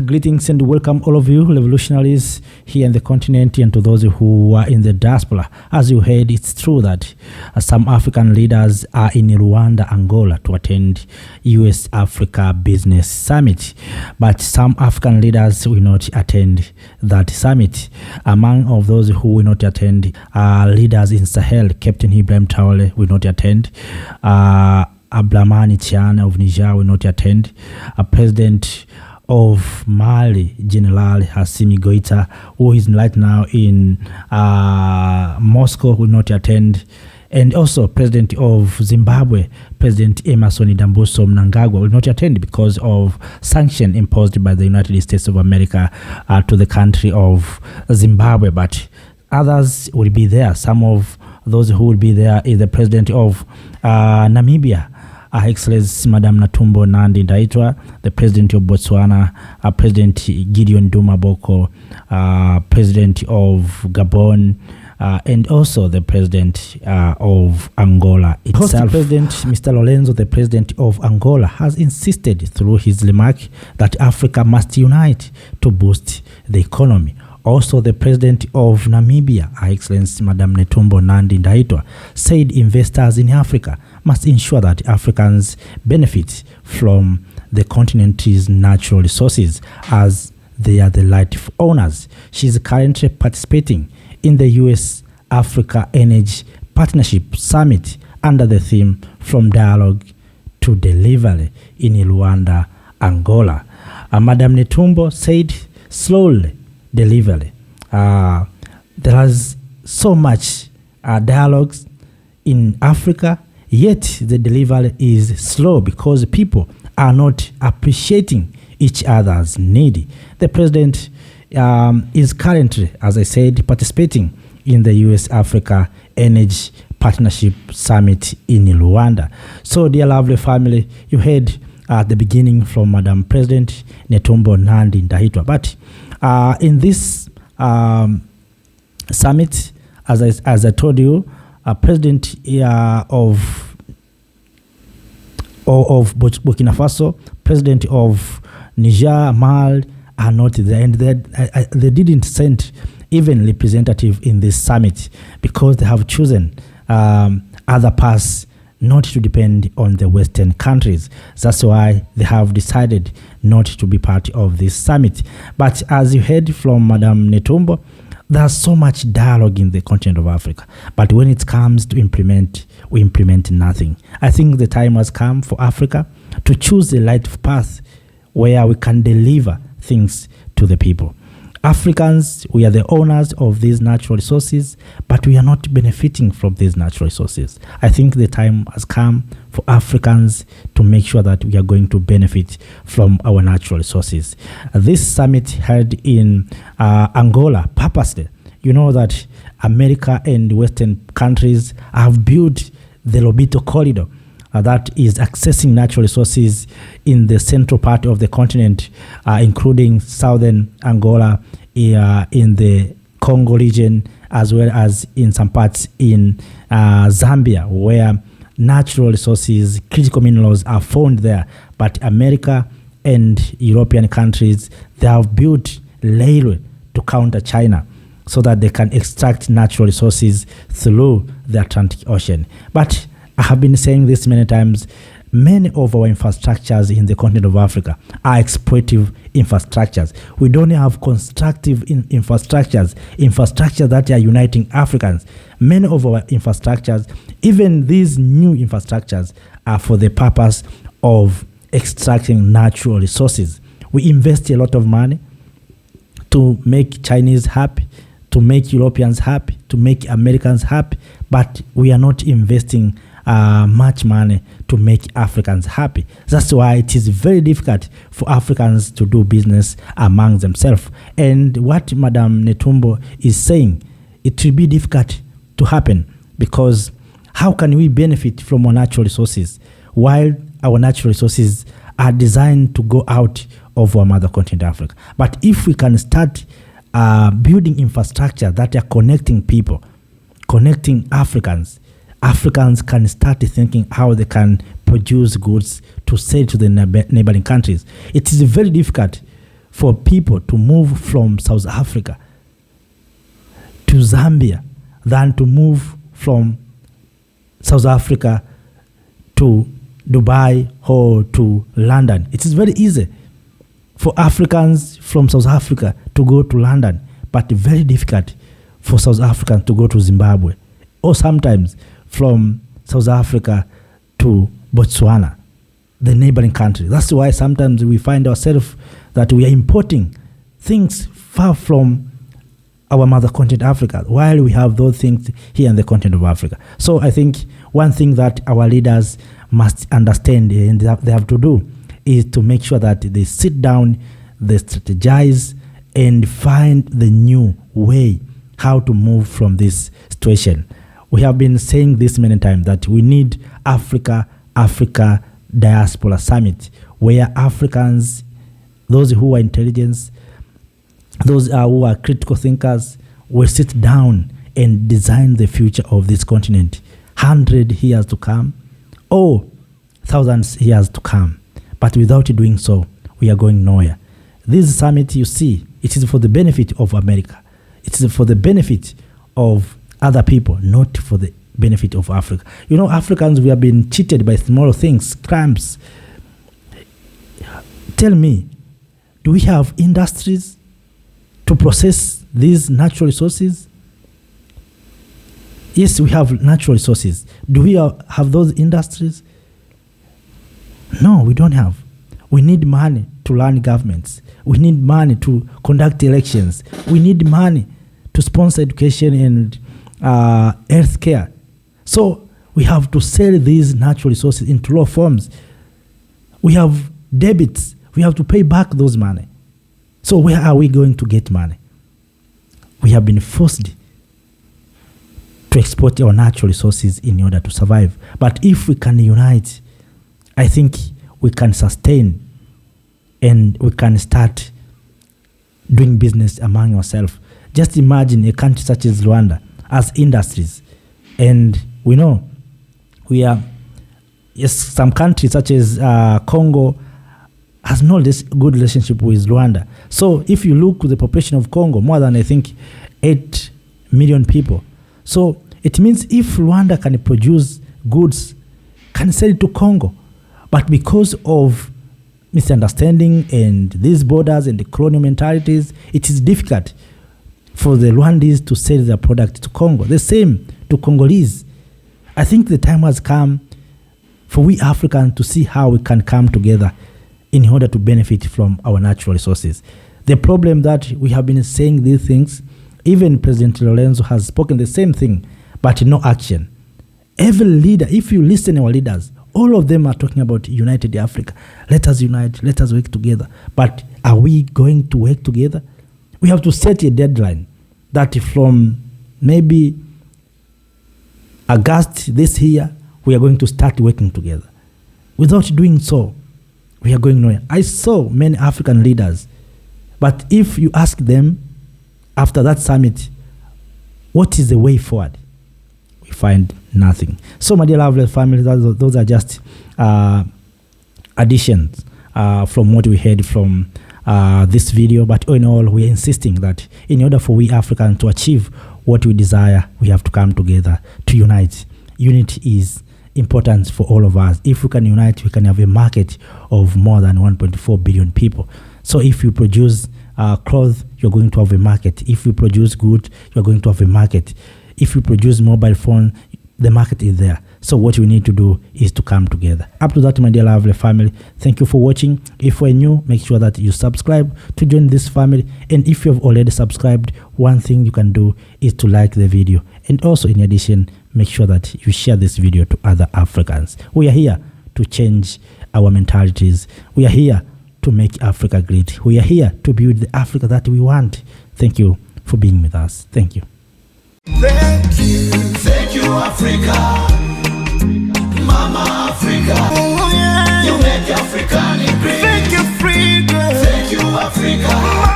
Greetings and welcome all of you revolutionaries here in the continent and to those who are in the diaspora. As you heard, it's true that some African leaders are in Luanda, Angola to attend US Africa Business Summit, but some African leaders will not attend that summit. Among of those who will not attend are leaders in Sahel. Captain Ibrahim Traoré will not attend. Abdulrahman Tiani of Niger will not attend. President of Mali, General Assimi Goïta, who is right now in Moscow, will not attend. And also President of Zimbabwe, President Emmerson Mnangagwa, will not attend because of sanction imposed by the United States of America to the country of Zimbabwe. But others will be there. Some of those who will be there is the President of Namibia, Her Excellency Madam Nandi-Ndaitwah, the President of Botswana, President Gideon Duma Boko, President of Gabon, and also the President of Angola itself. Host President Mr. Lorenzo, the President of Angola, has insisted through his remark that Africa must unite to boost the economy. Also, the President of Namibia, Her Excellency Madam Nandi-Ndaitwah, said investors in Africa must ensure that Africans benefit from the continent's natural resources as they are the rightful owners. She is currently participating in the U.S. Africa Energy Partnership Summit under the theme From Dialogue to Delivery in Luanda, Angola. Madam Netumbo said slowly delivery. There is so much dialogues in Africa, yet the delivery is slow because people are not appreciating each other's need. The president is currently, as I said, participating in the U.S. Africa Energy Partnership Summit in Luanda. So, dear lovely family, you heard at the beginning from Madam President Netumbo Nandi-Ndaitwah. But in this summit, as I told you, President of Burkina Faso, President of Niger, Mali are not there, and they didn't send even representative in this summit because they have chosen other paths not to depend on the Western countries. That's why they have decided not to be part of this summit. But as you heard from Madam Netumbo, there's so much dialogue in the continent of Africa. But when it comes to implement, we implement nothing. I think the time has come for Africa to choose the right path where we can deliver things to the people. Africans, we are the owners of these natural resources, but we are not benefiting from these natural resources. I think the time has come for Africans to make sure that we are going to benefit from our natural resources. This summit held in Angola purposely. You know that America and Western countries have built the Lobito Corridor that is accessing natural resources in the central part of the continent, including southern Angola, in the Congo region, as well as in some parts in Zambia, where natural resources, critical minerals are found there. But America and European countries, they have built railway to counter China so that they can extract natural resources through the Atlantic Ocean. But I have been saying this many times, many of our infrastructures in the continent of Africa are exploitative infrastructures. We don't have constructive infrastructures that are uniting Africans. Many of our infrastructures, even these new infrastructures, are for the purpose of extracting natural resources. We invest a lot of money to make Chinese happy, to make Europeans happy, to make Americans happy, but we are not investing much money to make Africans happy. That's why it is very difficult for Africans to do business among themselves. And what Madam Netumbo is saying, it will be difficult to happen because how can we benefit from our natural resources while our natural resources are designed to go out of our mother continent, Africa? But if we can start building infrastructure that are connecting people, connecting Africans can start thinking how they can produce goods to sell to the neighboring countries. It is very difficult for people to move from South Africa to Zambia than to move from South Africa to Dubai or to London. It is very easy for Africans from South Africa to go to London, but very difficult for South Africans to go to Zimbabwe, or sometimes from South Africa to Botswana, the neighboring country. That's why sometimes we find ourselves that we are importing things far from our mother continent Africa, while we have those things here in the continent of Africa. So I think one thing that our leaders must understand and they have to do is to make sure that they sit down, they strategize, and find the new way how to move from this situation. We have been saying this many times that we need Africa Diaspora Summit, where Africans, those who are intelligent, those who are critical thinkers, will sit down and design the future of this continent, 100 years to come, or thousands years to come. But without doing so, we are going nowhere. This summit, you see, it is for the benefit of America. It is for the benefit of other people, not for the benefit of Africa. You know, Africans, we have been cheated by small things, crimes. Tell me, do we have industries to process these natural resources? Yes, we have natural resources. Do we have those industries? No, we don't have. We need money to run governments. We need money to conduct elections. We need money to sponsor education and health care. So we have to sell these natural resources into raw forms. We have debits. We have to pay back those money. So where are we going to get money? We have been forced to export our natural resources in order to survive. But if we can unite, I think we can sustain and we can start doing business among ourselves. Just imagine a country such as Rwanda as industries. And we know some countries such as Congo has no good relationship with Rwanda. So if you look at the population of Congo, more than I think 8 million people. So it means if Rwanda can produce goods, can sell it to Congo. But because of misunderstanding and these borders and the colonial mentalities, it is difficult for the Rwandese to sell their product to Congo. The same to Congolese. I think the time has come for we Africans to see how we can come together in order to benefit from our natural resources. The problem that we have been saying these things, even President Lorenzo has spoken the same thing, but no action. Every leader, if you listen to our leaders, all of them are talking about united Africa. Let us unite, let us work together. But are we going to work together? We have to set a deadline that from maybe August this year, we are going to start working together. Without doing so, we are going nowhere. I saw many African leaders, but if you ask them after that summit, what is the way forward? We find nothing. So, my dear lovely family, those are just additions from what we heard from this video. But all in all, we are insisting that in order for we Africans to achieve what we desire, we have to come together to unite. Unity is important for all of us. If we can unite, we can have a market of more than 1.4 billion people. So if you produce clothes, you're going to have a market. If you produce goods, you're going to have a market. If you produce mobile phone, the market is there. So what we need to do is to come together. Up to that, my dear lovely family, thank you for watching. If you're new, make sure that you subscribe to join this family. And if you have already subscribed, one thing you can do is to like the video. And also, in addition, make sure that you share this video to other Africans. We are here to change our mentalities. We are here to make Africa great. We are here to build the Africa that we want. Thank you for being with us. Thank you. Thank you, Africa, Mama Africa. Oh, yeah. You make Africa great. Thank you, Africa. Thank you, Africa.